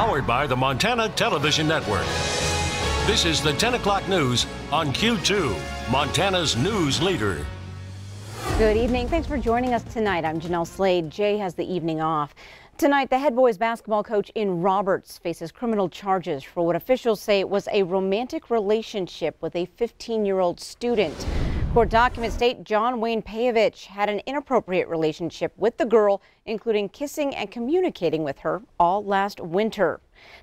Powered by the Montana Television Network. This is the 10 o'clock news on Q2, Montana's news leader. Good evening. Thanks for joining us tonight. I'm Janelle Slade. Jay has the evening off. Tonight, the head boys basketball coach in Roberts faces criminal charges for what officials say was a romantic relationship with a 15-year-old student. Court documents state John Wayne Payovich had an inappropriate relationship with the girl, including kissing and communicating with her all last winter.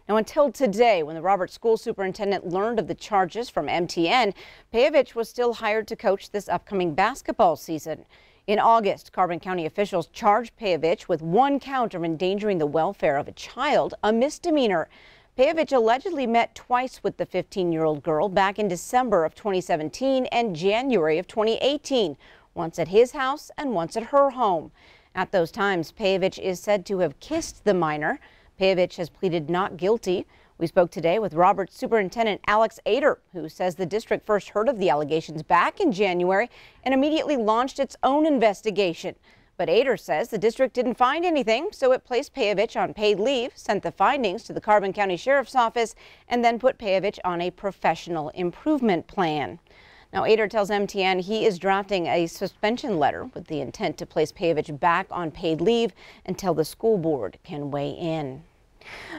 Now, until today, when the Roberts school superintendent learned of the charges from MTN, Payovich was still hired to coach this upcoming basketball season. In August, Carbon County officials charged Payovich with 1 count of endangering the welfare of a child, a misdemeanor. Payovich allegedly met twice with the 15-year-old girl back in December of 2017 and January of 2018, once at his house and once at her home. At those times, Payovich is said to have kissed the minor. Payovich has pleaded not guilty. We spoke today with Roberts Superintendent Alex Ader, who says the district first heard of the allegations back in January and immediately launched its own investigation. But Ader says the district didn't find anything, so it placed Payovich on paid leave, sent the findings to the Carbon County Sheriff's Office, and then put Payovich on a professional improvement plan. Now, Ader tells MTN he is drafting a suspension letter with the intent to place Payovich back on paid leave until the school board can weigh in.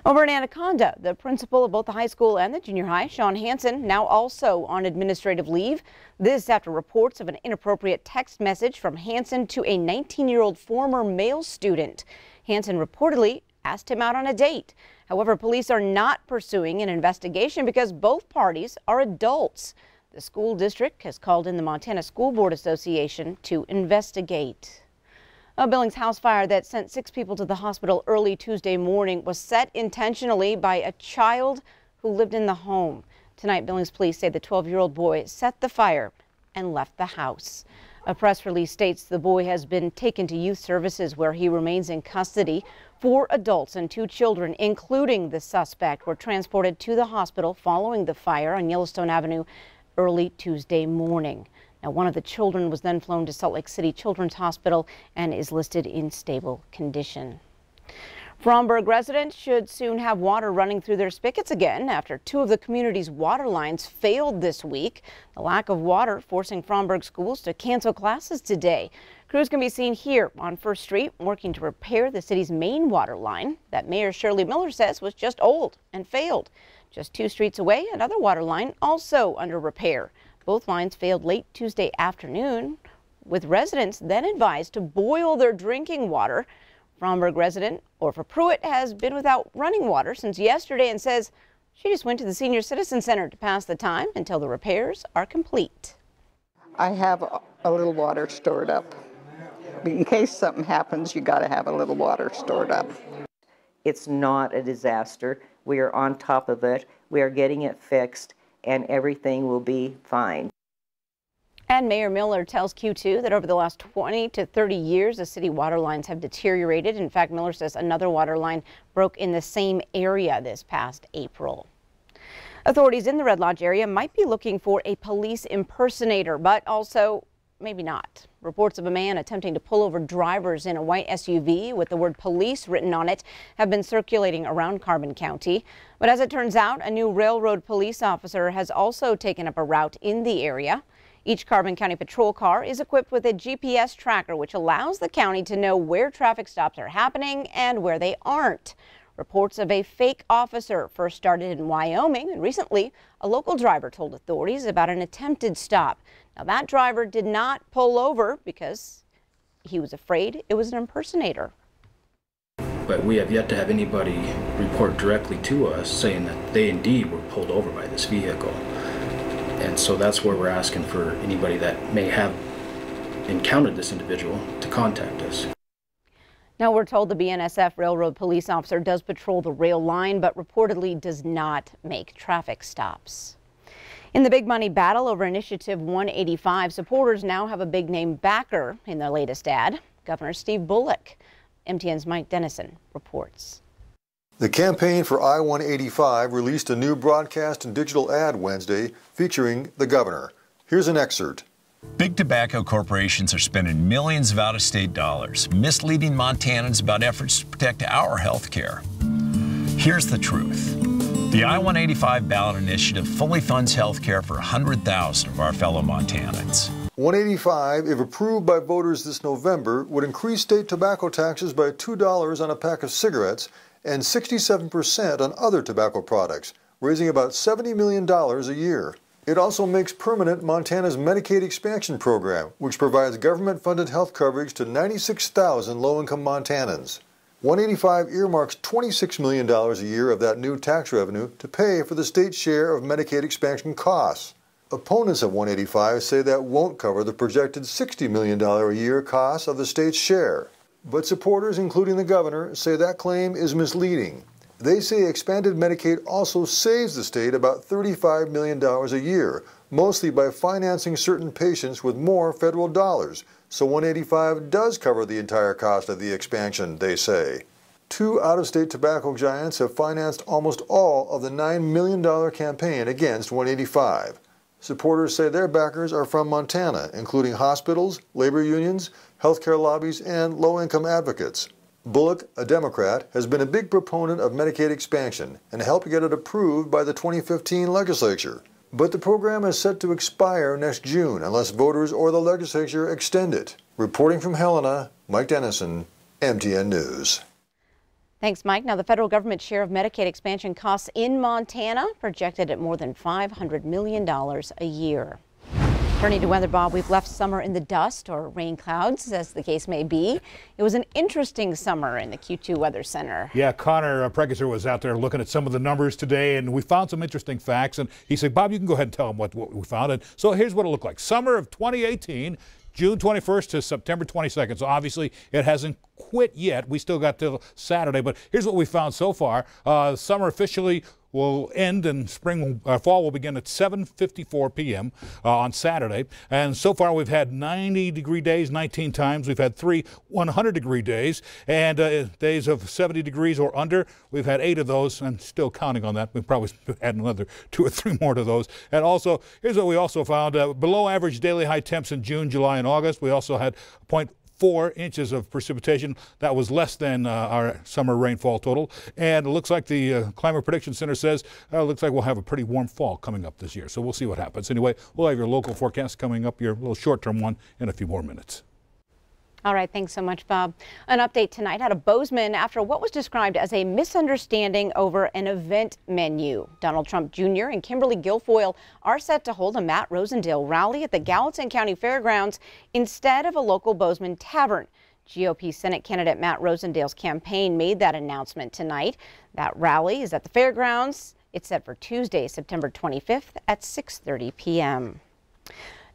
Over in Anaconda, the principal of both the high school and the junior high, Sean Hansen, now also on administrative leave. This after reports of an inappropriate text message from Hansen to a 19-year-old former male student. Hansen reportedly asked him out on a date. However, police are not pursuing an investigation because both parties are adults. The school district has called in the Montana School Board Association to investigate. A Billings house fire that sent 6 people to the hospital early Tuesday morning was set intentionally by a child who lived in the home. Tonight, Billings police say the 12-year-old boy set the fire and left the house. A press release states the boy has been taken to youth services where he remains in custody. 4 adults and 2 children, including the suspect, were transported to the hospital following the fire on Yellowstone Avenue early Tuesday morning. Now, one of the children was then flown to Salt Lake City Children's Hospital and is listed in stable condition. Fromberg residents should soon have water running through their spigots again after 2 of the community's water lines failed this week. The lack of water forcing Fromberg schools to cancel classes today. Crews can be seen here on First Street working to repair the city's main water line that Mayor Shirley Miller says was just old and failed. Just 2 streets away, another water line also under repair. Both lines failed late Tuesday afternoon, with residents then advised to boil their drinking water. Fromberg resident Orpha Pruitt has been without running water since yesterday and says she just went to the Senior Citizen Center to pass the time until the repairs are complete. I have a little water stored up. In case something happens, you got to have a little water stored up. It's not a disaster. We are on top of it. We are getting it fixed, and everything will be fine. And Mayor Miller tells Q2 that over the last 20 to 30 years, the city water lines have deteriorated. In fact, Miller says another water line broke in the same area this past April. Authorities in the Red Lodge area might be looking for a police impersonator, but also maybe not. Reports of a man attempting to pull over drivers in a white SUV with the word police written on it have been circulating around Carbon County. But as it turns out, a new railroad police officer has also taken up a route in the area. Each Carbon County patrol car is equipped with a GPS tracker, which allows the county to know where traffic stops are happening and where they aren't. Reports of a fake officer first started in Wyoming, and recently a local driver told authorities about an attempted stop. Now, that driver did not pull over because he was afraid it was an impersonator. But we have yet to have anybody report directly to us saying that they indeed were pulled over by this vehicle. And so that's where we're asking for anybody that may have encountered this individual to contact us. Now, we're told the BNSF railroad police officer does patrol the rail line, but reportedly does not make traffic stops. In the big money battle over Initiative 185, supporters now have a big name backer in their latest ad, Governor Steve Bullock. MTN's Mike Dennison reports. The campaign for I-185 released a new broadcast and digital ad Wednesday featuring the governor. Here's an excerpt. Big tobacco corporations are spending millions of out-of-state dollars, misleading Montanans about efforts to protect our health care. Here's the truth. The I-185 ballot initiative fully funds health care for 100,000 of our fellow Montanans. 185, if approved by voters this November, would increase state tobacco taxes by $2 on a pack of cigarettes and 67% on other tobacco products, raising about $70 million a year. It also makes permanent Montana's Medicaid expansion program, which provides government-funded health coverage to 96,000 low-income Montanans. 185 earmarks $26 million a year of that new tax revenue to pay for the state's share of Medicaid expansion costs. Opponents of 185 say that won't cover the projected $60 million a year costs of the state's share. But supporters, including the governor, say that claim is misleading. They say expanded Medicaid also saves the state about $35 million a year, mostly by financing certain patients with more federal dollars. So 185 does cover the entire cost of the expansion, they say. Two out-of-state tobacco giants have financed almost all of the $9 million campaign against 185. Supporters say their backers are from Montana, including hospitals, labor unions, healthcare lobbies, and low-income advocates. Bullock, a Democrat, has been a big proponent of Medicaid expansion and helped get it approved by the 2015 legislature. But the program is set to expire next June unless voters or the legislature extend it. Reporting from Helena, Mike Dennison, MTN News. Thanks, Mike. Now, the federal government's share of Medicaid expansion costs in Montana projected at more than $500 million a year. Turning to weather, Bob, we've left summer in the dust or rain clouds, as the case may be. It was an interesting summer in the Q2 Weather Center. Yeah, Connor Pregeser was out there looking at some of the numbers today, and we found some interesting facts. And he said, Bob, you can go ahead and tell them what we found. And so here's what it looked like. Summer of 2018, June 21st to September 22nd. So obviously it hasn't quit yet. We still got till Saturday, but here's what we found so far. Summer officially will end and fall will begin at 7:54 p.m. On Saturday. And so far we've had 90-degree days 19 times. We've had 3 100-degree days, and days of 70 degrees or under. We've had 8 of those, and still counting on that. We'll probably add another 2 or 3 more to those. And also, here's what we also found. Below average daily high temps in June, July, and August. We also had 0.4 inches of precipitation. That was less than our summer rainfall total. And it looks like the Climate Prediction Center says it looks like we'll have a pretty warm fall coming up this year. So we'll see what happens. Anyway, we'll have your local forecast coming up, your little short-term one, in a few more minutes. All right, thanks so much, Bob. An update tonight out of Bozeman after what was described as a misunderstanding over an event menu. Donald Trump Jr. and Kimberly Guilfoyle are set to hold a Matt Rosendale rally at the Gallatin County Fairgrounds instead of a local Bozeman tavern. GOP Senate candidate Matt Rosendale's campaign made that announcement tonight. That rally is at the fairgrounds. It's set for Tuesday, September 25th at 6:30 p.m.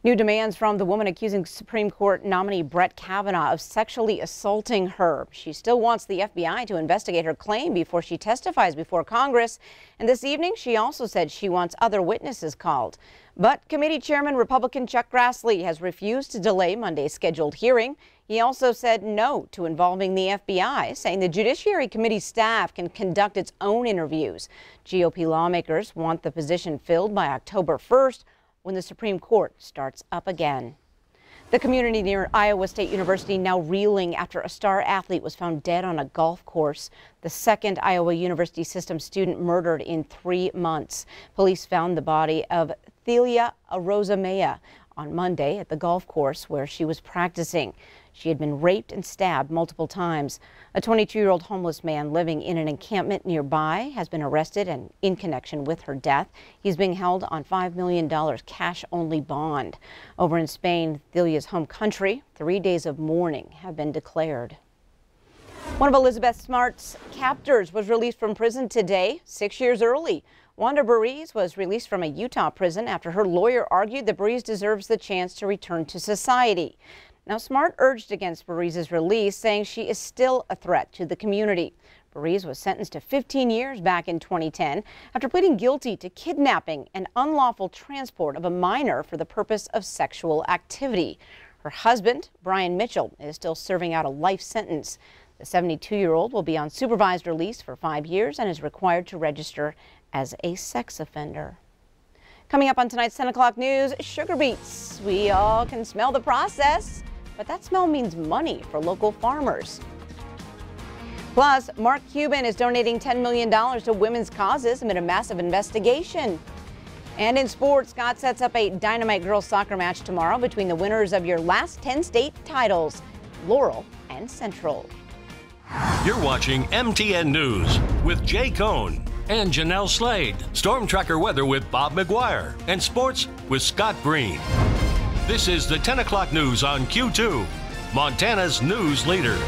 New demands from the woman accusing Supreme Court nominee Brett Kavanaugh of sexually assaulting her. She still wants the FBI to investigate her claim before she testifies before Congress. And this evening, she also said she wants other witnesses called. But committee chairman Republican Chuck Grassley has refused to delay Monday's scheduled hearing. He also said no to involving the FBI, saying the Judiciary Committee staff can conduct its own interviews. GOP lawmakers want the position filled by October 1st. When the Supreme Court starts up again. The community near Iowa State University now reeling after a star athlete was found dead on a golf course. The second Iowa University System student murdered in 3 months. Police found the body of Thelia Arozamea on Monday at the golf course where she was practicing. She had been raped and stabbed multiple times. A 22-year-old homeless man living in an encampment nearby has been arrested and in connection with her death. He's being held on $5 million cash-only bond. Over in Spain, Thelia's home country, 3 days of mourning have been declared. One of Elizabeth Smart's captors was released from prison today, 6 years early. Wanda Burries was released from a Utah prison after her lawyer argued that Burries deserves the chance to return to society. Now, Smart urged against Burries' release, saying she is still a threat to the community. Burries was sentenced to 15 years back in 2010 after pleading guilty to kidnapping and unlawful transport of a minor for the purpose of sexual activity. Her husband, Brian Mitchell, is still serving out a life sentence. The 72-year-old will be on supervised release for 5 years and is required to register as a sex offender. Coming up on tonight's 10 o'clock news, sugar beets. We all can smell the process, but that smell means money for local farmers. Plus, Mark Cuban is donating $10 million to women's causes amid a massive investigation. And in sports, Scott sets up a dynamite girls soccer match tomorrow between the winners of your last 10 state titles, Laurel and Central. You're watching MTN News with Jay Cohn and Janelle Slade. Storm Tracker weather with Bob McGuire. And sports with Scott Green. This is the 10 o'clock news on Q2, Montana's news leader.